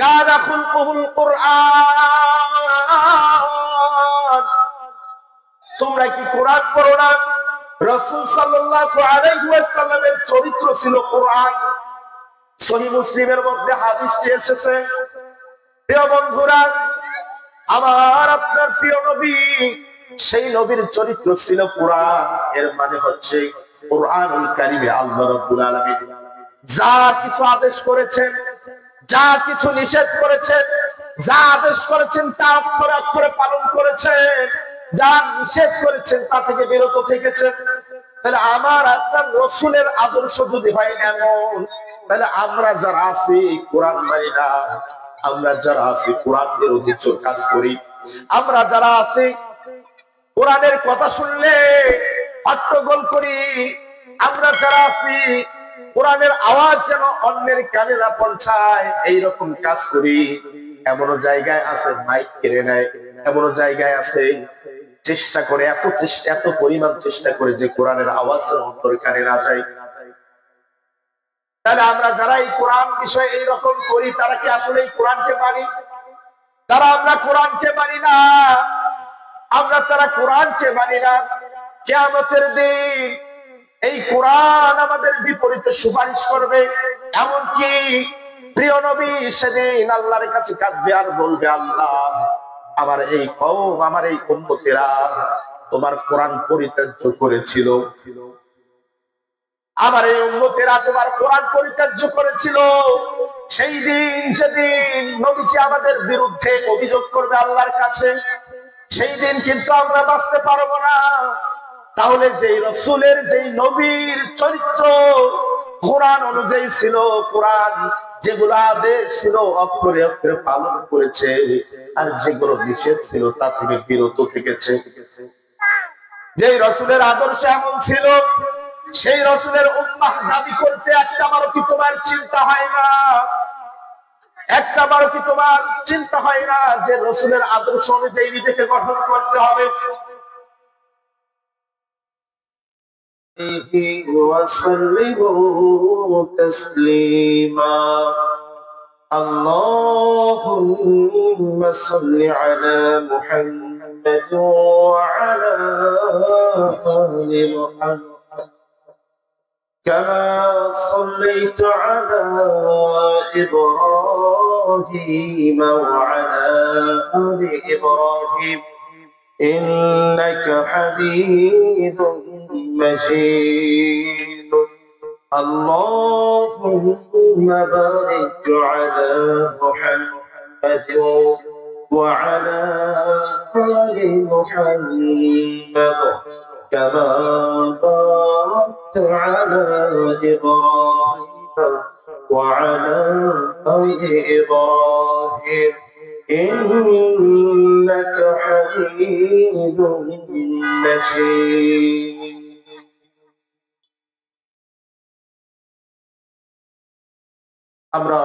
কানা খুলকুহুল কুরআন। তোমরা কি কোরআন পড়ো না? রাসূল সাল্লাল্লাহু আলাইহি ওয়াসাল্লামের চরিত্র ছিল কোরআন। সহিহ মুসলিমের মধ্যে হাদিসটি এসেছে। প্রিয় বন্ধুরা, আমার আপনার প্রিয় নবী, সেই নবীর চরিত্র ছিল কোরআন। এর মানে হচ্ছে কোরআনুল কারীমে আল্লাহ রাব্বুল আলামিন যা কিছু আদেশ করেছেন, যা কিছু নিষেধ করেছেন, যা আদেশ করেছেন তা অক্ষরে অক্ষরে পালন করেছেন, যা নিষেধ করেছেন তা থেকে বিরত থেকেছেন। তাহলে আমার আপনার রাসূলের আদর্শ যদি হয় এমন, তাহলে আমরা যারা আছি কোরআন মানি না, আমরা যারা আছি কোরআন বিরোধী কাজ করি, আমরা যারা আছি কোরআনের কথা শুনলে হট্টগোল করি, আমরা যারা আছি কোরআনের আওয়াজ যেন অন্যের কানে না পৌঁছায় এইরকম কাজ করি, এমনও জায়গায় আছে মাইক কেড়ে নেয়, এমনও জায়গায় আছে চেষ্টা করে, এত পরিমাণ চেষ্টা করে যে কোরআনের আওয়াজ যেন অন্যের কানে না যায়। তাহলে আমরা যারা এই কোরআন বিষয়ে এইরকম করি, তারা কি আসলে এই কোরআনকে মানি? তারা আমরা কোরআনকে মানি না, তারা কোরআনকে মানি না। কিয়ামতের দিন এই কোরআন আমাদের বিপরীতে সুপারিশ করবে। এমনকি প্রিয় নবী সেদিন আল্লাহর কাছে কাঁদবে আর বলবে, আল্লাহ, আমার এই কওম, আমার এই উম্মতেরা তোমার কোরআন পরিত্যাজ্য করেছিল, আমার এই উম্মতেরা তোমার কোরআন পরিত্যাজ্য করেছিল। সেই দিন যেদিন নবীজি আমাদের বিরুদ্ধে অভিযোগ করবে আল্লাহর কাছে, সেই দিন কিন্তু আমরা বাঁচতে পারবো না। তাহলে যেই রাসূলের, যেই নবীর চরিত্র কোরআন অনুযায়ী ছিল, কোরআন যেগুলো আদেশ ছিল অক্ষরে অক্ষরে পালন করেছে, আর যেগুলো নিষেধ ছিল তা থেকে বিরত থেকেছে, যেই রাসূলের আদর্শ এমন ছিল, সেই রাসূলের উম্মাহ দাবি করতে একটাবারও কি তোমার চিন্তা হয় না? একটাবারও কি তোমার চিন্তা হয় না যে রাসূলের আদর্শ অনুযায়ী নিজেকে গঠন করতে হবে? وسلموا تسليما اللهم صل على محمد وعلى آل محمد كما صليت على إبراهيم وعلى آل إبراهيم إنك حميد مجيد اللهم بارك على محمد وعلى آل محمد كما باركت على إبراهيم وعلى آل إبراهيم إنك حميد مجيد আমরা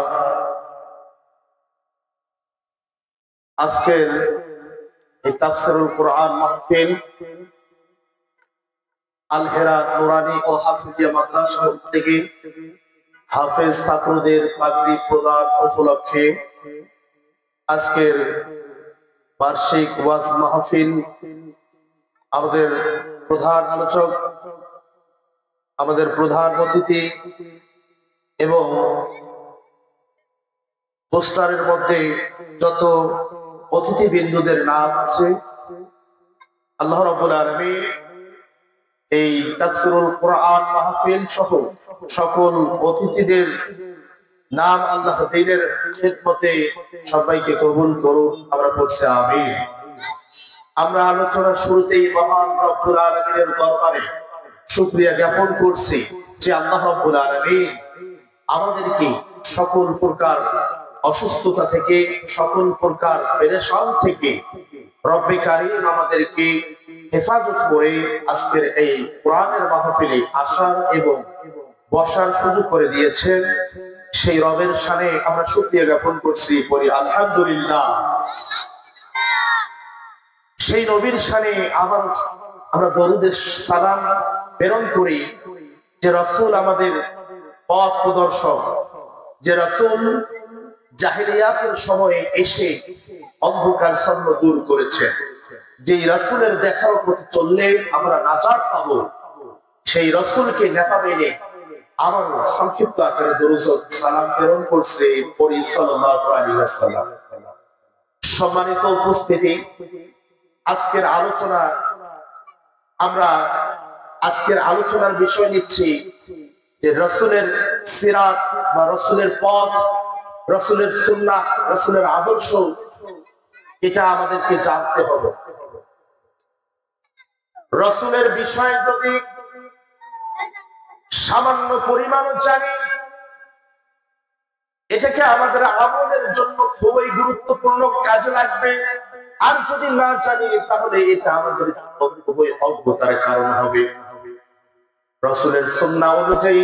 আজকের এই তাফসীরুল কোরআন মাহফিল আল হেরা নুরানি ও হাফিজিয়া মাদ্রাসা থেকে হাফেজ ছাত্রদের পাগড়ি প্রদান উপলক্ষে আজকের বার্ষিক ওয়াজ মাহফিল, আমাদের প্রধান আলোচক, আমাদের প্রধান অতিথি এবং পোস্টারের মধ্যে যত অতিথিবৃন্দদের নাম আছে, আল্লাহ রাব্বুল আলামিন এই তাফসীরুল কোরআন মাহফিল সহ সকল অতিথিদের নাম আল্লাহ দ্বীনের খিদমতে সবাইকে কবুল করুন। আমরা বলছি আমিন। আমরা আলোচনার শুরুতেই মহান রব্বুল আলামিনের দরবারে শুকরিয়া জ্ঞাপন করছি যে আল্লাহ রাব্বুল আলামিন আমাদেরকে সকল প্রকার অসুস্থতা থেকে, সকল প্রকার পেরেশান থেকে রব্বে কারীম আমাদেরকে হেফাজত করে আজকের এই কোরআনের মাহফিলে আসার এবং বসার সুযোগ করে দিয়েছেন। সেই রবের শানে আমরা শুকরিয়া জ্ঞাপন করছি, বলি আলহামদুলিল্লাহ। সেই নবীর শানে আমরা দরুদের সালাম প্রেরণ করি যে রাসূল আমাদের পথ প্রদর্শক, যে রাসূল জাহেলিয়াতের সময়ে এসে অন্ধকার ছন্ন দূর করেছেন। যেই রাসূলের দেখার প্রতি চললে আমরা নাজাত পাবো, সেই রাসূলকে নেতা মেনে আমার সংক্ষিপ্ত আকারে দরুদ সালাম প্রেরণ করছে পরি সাল্লাল্লাহু আলাইহি ওয়াসাল্লাম। সম্মানিত উপস্থিতি, আজকের আলোচনার বিষয় নিচ্ছি যে রাসূলের সিরাত বা রাসূলের পথ, রাসূলের সুন্নাহ, রাসূলের আদর্শ, এটা আমাদেরকে জানতে হবে। রাসূলের বিষয়ে যদি সামান্য পরিমাণও জানি, এটাকে আমাদের আমলের জন্য খুবই গুরুত্বপূর্ণ কাজে লাগবে। আর যদি না জানি, তাহলে এটা আমাদের জন্য খুবই অজ্ঞতার কারণ হবে। রাসূলের সুন্নাহ অনুযায়ী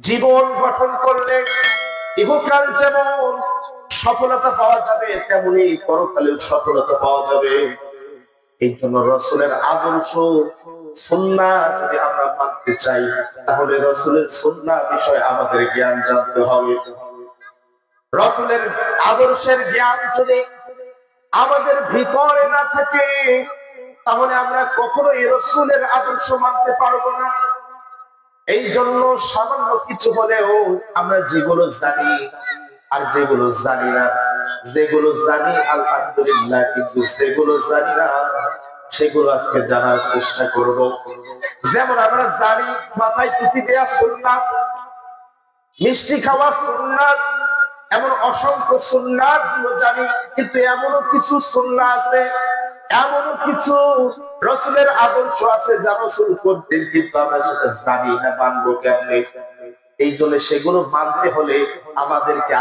জীবন গঠন করলে ইহকাল যেমন সফলতা পাওয়া যাবে, তেমনি পরকালেও সফলতা পাওয়া যাবে। এই জন্য রাসূলের আদর্শ সুন্নাহ যদি আমরা মানতে চাই, তাহলে রাসূলের সুন্নাহ বিষয়ে আমাদের জ্ঞান জানতে হবে। রাসূলের আদর্শের জ্ঞান যদি আমাদের ভিতরে না থাকে, তাহলে আমরা কখনো এই রাসূলের আদর্শ মানতে পারবো না। এই জন্য সামান্য কিছু হলেও আমরা যেগুলো জানি আর যেগুলো জানি না, যেগুলো জানি আলহামদুলিল্লাহ, কিন্তু যেগুলো জানি না সেগুলো আজকে জানার চেষ্টা করব। যেমন আমরা জানি মাথায় টুপি দেয়া সুন্নাত, মিষ্টি খাওয়া সুন্নাত, এমন অসংখ্য সুন্নাত গুলো জানি, কিন্তু এমনও কিছু সুন্নাহ আছে, এমনও কিছু রাসূলের আদর্শ আছে যা রাসূল করতেন, কিন্তু আমরা সেটা জানি না, মানবো কেমনে? এই জন্য সেগুলো মানতে হলে আমাদেরকে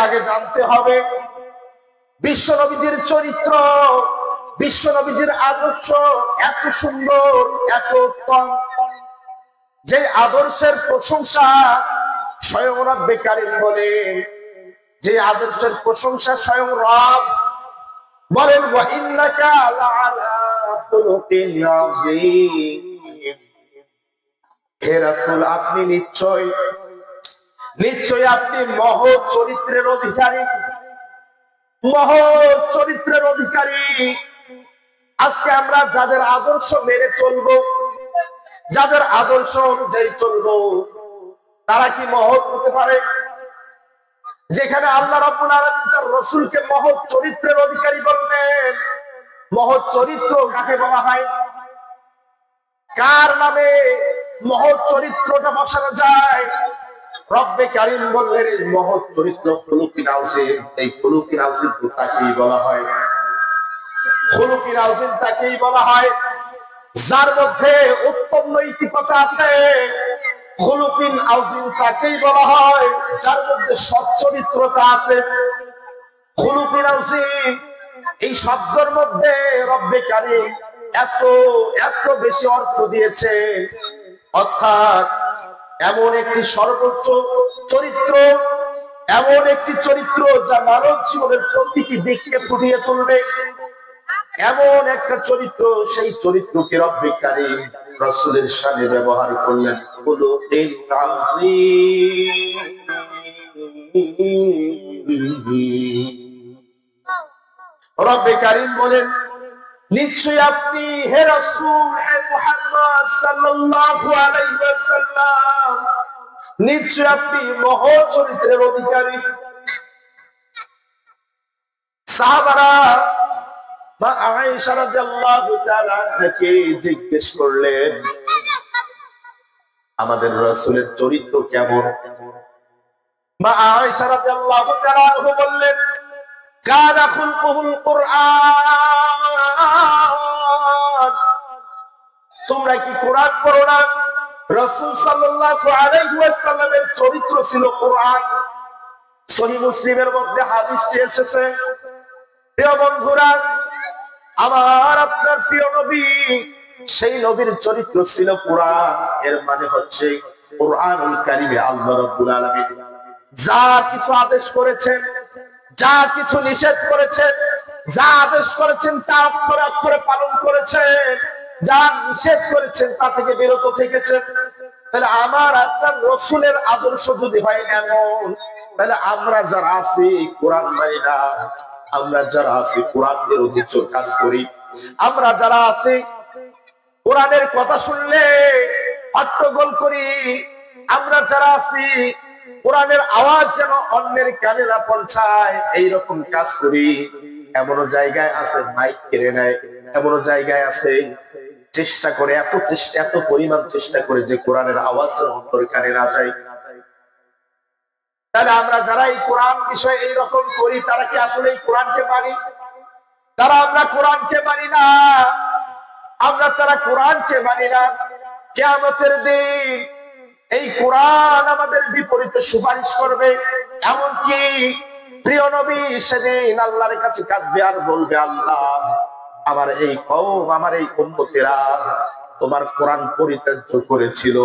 আগে জানতে হবে, বিশ্ব নবীজির চরিত্র, বিশ্ব নবীজির আদর্শ এত সুন্দর, এত উত্তম, যে আদর্শের প্রশংসা স্বয়ং রব্বে কারীম বলেন, যে আদর্শের প্রশংসা স্বয়ং রব বলেন, ওয়া ইন্নাকা লাআলা খুলুকিন আযীম। হে রাসূল, আপনি নিশ্চয় আপনি মহৎ চরিত্রের অধিকারী, মহৎ চরিত্রের অধিকারী। আজকে আমরা যাদের আদর্শ মেনে চলবো, যাদের আদর্শ অনুযায়ী চলবো, তারা কি মহৎ হতে পারে? যেখানে আল্লাহ রাব্বুল আলামিন তার রাসূলকে মহৎ চরিত্রের অধিকারী বললেন, মহৎ চরিত্র কাকে বলা হয়? কার নামে মহৎ চরিত্রটা বসানো যায়? রব্বে কারীম বললেন এই মহৎ চরিত্র খুলুকিন আযীম। এই খুলুকিন আযীম তো তাকেই বলা হয়, খুলুকিন আযীম তাকেই বলা হয় যার মধ্যে উত্তম নৈতিকতা আছে। খুলুকিন আযীম তাকেই বলা হয় যার মধ্যে সৎ চরিত্রতা আছে। খুলুকিন আযীম এই শব্দের মধ্যে রব্বে কারীম এত বেশি অর্থ দিয়েছে, অর্থাৎ এমন একটি সর্বোচ্চ চরিত্র, এমন একটি চরিত্র যা মানব জীবনের প্রতিটি দিককে ফুটিয়ে তুলবে, এমন একটা চরিত্র, সেই চরিত্রকে রব্বে কারীম রাসূলের শানে ব্যবহার করলেন। খুলুকিন আযীম। রব্বে কারীম বলেন, নিশ্চয় আপনি হে রাসূল, হে মুহাম্মদ সাল্লাল্লাহু আলাইহি ওয়াসাল্লাম, নিশ্চয় আপনি মহৎ চরিত্রের অধিকারী। সাহাবারা মা আয়েশা রাদিয়াল্লাহু তাআলা থেকে জিজ্ঞেস করলেন, আমাদের রাসূলের চরিত্র কেমন? মা আয়েশা রাদিয়াল্লাহু তাআলা বললেন, কানা খুলকুল কুরআন। তোমরা কি কোরআন পড়ো না? রাসূল সাল্লাল্লাহু আলাইহি ওয়াসাল্লামের চরিত্র ছিল কোরআন। সহিহ মুসলিমের মধ্যে হাদিসটি এসেছে। প্রিয় বন্ধুরা, আমার আপনার প্রিয় নবী, সেই নবীর চরিত্র ছিল কোরআন। এর মানে হচ্ছে কোরআনুল কারীমে আল্লাহ রাব্বুল আলামিন যা কিছু আদেশ করেছেন, যা কিছু নিষেধ করেছেন, যা আদেশ করেছেন তা অক্ষরে অক্ষরে পালন করেছেন, যা নিষেধ করেছেন তা থেকে বিরত থেকেছেন। তাহলে আমার আপনার রসুলের আদর্শ যদি হয় এমন, তাহলে আমরা যারা আছি কোরআন মানি না, আমরা যারা আছি কোরআন বিরোধী কাজ করি, আমরা যারা আছি কোরআনের কথা শুনলে হট্টগোল করি, আমরা যারা আছি কোরআনের আওয়াজ যেন অন্যের কানে না পৌঁছায় এইরকম কাজ করি, এমন জায়গায় আছে মাইক কেড়ে নেয়, এমন জায়গায় আছে চেষ্টা করে, এত পরিমাণ চেষ্টা করে যে কোরআনের আওয়াজ যেন অন্যের কানে না যায়। তাহলে আমরা যারা এই কোরআন বিষয়ে এইরকম করি, তারা কি আসলে এই কোরআনকে মানি? তারা আমরা কোরআনকে মানি না, তারা কোরআনকে মানি না। কিয়ামতের দিন এই কোরআন আমাদের বিপরীতে সুপারিশ করবে। এমনকি প্রিয় নবী সেদিন আল্লাহর কাছে কাঁদবে আর বলবে, আল্লাহ, আমার এই কওম, আমার এই উম্মতেরা তোমার কোরআন পরিত্যাজ্য করেছিল,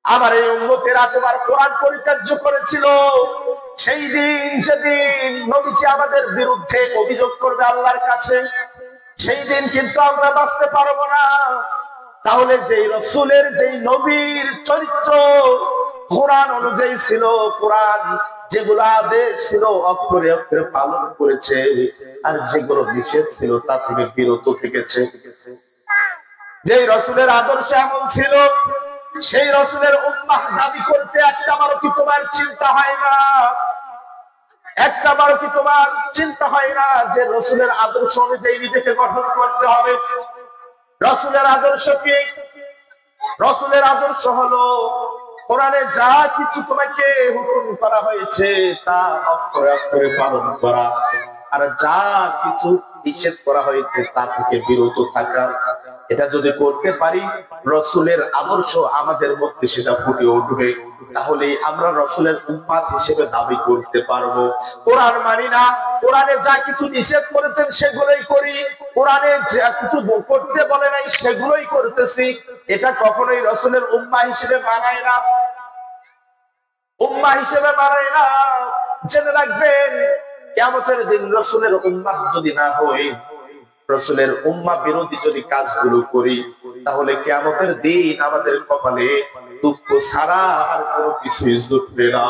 আমার এই উম্মতেরা তোমার কোরআন পরিত্যাজ্য করেছিল। সেই দিন যেদিন নবীজি আমাদের বিরুদ্ধে অভিযোগ করবে আল্লাহর কাছে, সেই দিন কিন্তু আমরা বাঁচতে পারবো না। তাহলে যেই রসুলের, যেই নবীর চরিত্র কোরআন অনুযায়ী ছিল, কোরআন যেগুলো আদেশ ছিল অক্ষরে অক্ষরে পালন করেছে, আর যেগুলো নিষেধ ছিল তা থেকে বিরত থেকেছে, যেই রসুলের আদর্শ এমন ছিল, সেই রসুলের উম্মাহ দাবি করতে একটাবারও কি তোমার চিন্তা হয় না? একটাবারও কি তোমার চিন্তা হয় না যে রসুলের আদর্শ অনুযায়ী নিজেকে গঠন করতে হবে? রসুলের আদর্শ কি? রসুলের আদর্শ হলো কোরআনে যা কিছু তোমাকে হুকুম করা হয়েছে তা অক্ষরে অক্ষরে পালন করা, আর যা কিছু নিষেধ করা হয়েছে তা থেকে বিরত থাকা। এটা যদি করতে পারি, রসুলের আদর্শ আমাদের মধ্যে সেটা ফুটে উঠবে, তাহলে আমরা রসুলের উম্মাত হিসেবে দাবি করতে পারবো। কোরআন মানি না, কোরআনে যা কিছু নিষেধ করেছেন সেগুলোই করি, কোরআনে যা কিছু করতে বলে নাই সেগুলোই করতেছি, এটা কখনোই রসুলের উম্মা হিসেবে মানায় না, উম্মা হিসেবে মানায় না। জেনে রাখবেন, কিয়ামতের দিন রসুলের উম্মাহ যদি না হই, রসুলের উম্মাহ বিরোধী যদি কাজগুলো করি, তাহলে কিয়ামতের দিন আমাদের কপালে দুঃখ ছাড়া আর কোনো কিছুই জুটবে না।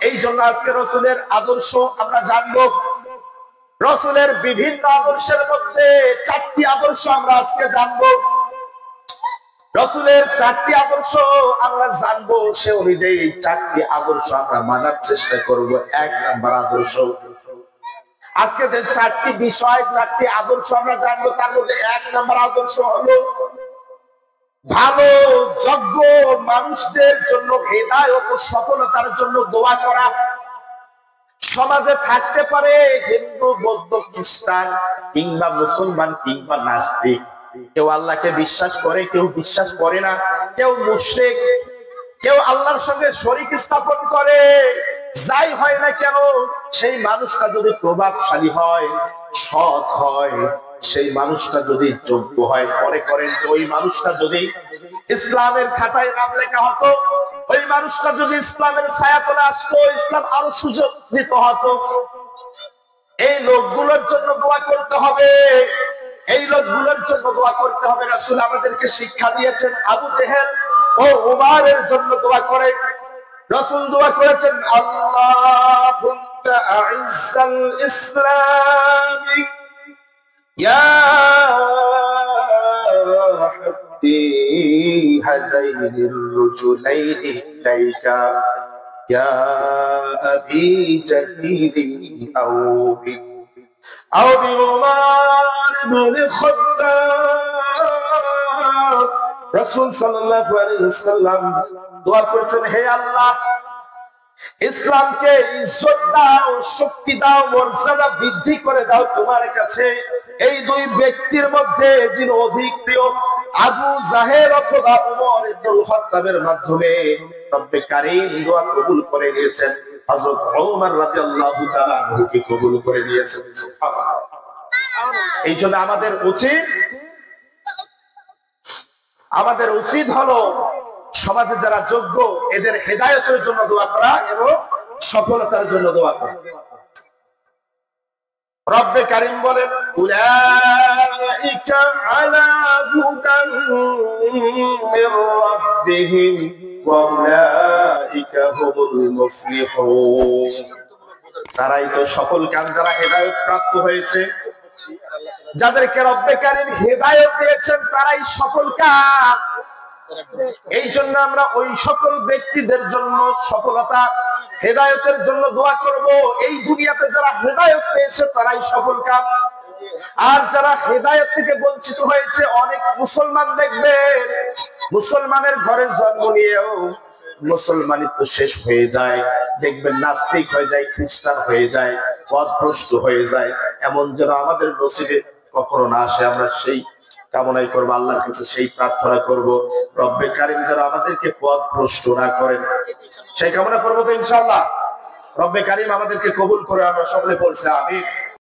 এই জন্য আজকে রসুলের আদর্শ আমরা জানবো। রসুলের বিভিন্ন আদর্শের মধ্যে 4টি আদর্শ আমরা আজকে জানবো। রসুলের 4টি আদর্শ আমরা জানবো, সে অনুযায়ী 4টি আদর্শ আমরা মানার চেষ্টা করব। 1 নাম্বার আদর্শ, আজকে যে 4টি বিষয়, 4টি আদর্শ আমরা জানবো, তার মধ্যে 1 নাম্বার আদর্শ হলো ভালো যোগ্য মানুষদের জন্য হেদায়েত ও সফলতার জন্য দোয়া করা। সমাজে থাকতে পারে হিন্দু, বৌদ্ধ, খ্রিস্টান কিংবা মুসলমান কিংবা নাস্তিক, কেউ আল্লাহকে বিশ্বাস করে, কেউ বিশ্বাস করে না, কেউ মুশরিক, কেউ আল্লাহর সঙ্গে শরীক স্থাপন করে, যাই হয় না কেন, সেই মানুষটা যদি প্রভাবশালী হয়, সৎ হয়, সেই মানুষটা যদি যোগ্য হয়, মনে করেন যে ওই মানুষটা যদি ইসলামের খাতায় নাম লেখা হতো, ওই মানুষটা যদি ইসলামের ছায়াতলে আসতো, ইসলাম আরো সুসজ্জিত হতো। এই লোকগুলোর জন্য দোয়া করতে হবে, এই লোকগুলোর জন্য দোয়া করতে হবে। রাসূল আমাদেরকে শিক্ষা দিয়েছেন, আবু জেহেল ও উমারের জন্য দোয়া করে। রাসূল দোয়া করেছেন, আল্লাহুম্মা আ'iজ্জাল ইসলাম ইয়া হাব্বি হাদাইনির রুজুলাইনি ইলাইকা ইয়া আবি জাহিলি আও বিউমার ইবনে খাত্তাব। রাসূল সাল্লাল্লাহু আলাইহি ওয়াসাল্লাম দোয়া করেছেন, হে আল্লাহ, ইসলামকে ইজ্জত দাও, শক্তি দাও, মর্যাদা বৃদ্ধি করে দাও তোমার কাছে। এই 2 ব্যক্তির মধ্যে যিনি অধিক প্রিয়, আবু জাহেল অথবা উমর ইবনুল খাত্তাবের মাধ্যমে রব্বে কারীম দোয়া কবুল করে নিয়েছেন, হযরত ওমর রাদিয়াল্লাহু তাআলা আনহুকে কবুল করে নিয়েছেন। সুবহানাল্লাহ। এই জন্য আমাদের উচিত হলো সমাজে যারা যোগ্য এদের হেদায়েতের জন্য দোয়া করা এবং সফলতার জন্য দোয়া করা। রব্বে কারীম বলেন উলাইকা আলা হুদান মির রাব্বিহিম ওয়া উলাইকা হুমুল মুফলিহুন। তারাই তো সফল কাম যারা হেদায়েত প্রাপ্ত হয়েছে, যাদেরকে রব্বে কারীম হেদায়েত দিয়েছেন তারাই সফল কাম। এই জন্য আমরা ওই সকল ব্যক্তিদের জন্য সফলতা হেদায়েতের জন্য দোয়া করব। এই দুনিয়াতে যারা হেদায়েত পেয়েছে তারাই সফল কাম। আর যারা হেদায়েত থেকে বঞ্চিত হয়েছে, অনেক মুসলমান দেখবেন মুসলমানের ঘরে জন্ম নিয়েও মুসলমানিত্ব শেষ হয়ে যায়, দেখবেন নাস্তিক হয়ে যায়, খ্রিস্টান হয়ে যায়, পথভ্রষ্ট হয়ে যায়। এমন যেন আমাদের নসিবে কখনো না আসে। আমরা সেই কামনাই করবো, আল্লাহর কাছে সেই প্রার্থনা করব, রব্বে কারীম যারা আমাদেরকে পথভ্রষ্ট না করেন সেই কামনা করবো তো ইনশাআল্লাহ। রব্বে কারীম আমাদেরকে কবুল করে। আমরা সকলে বলছি আমিন।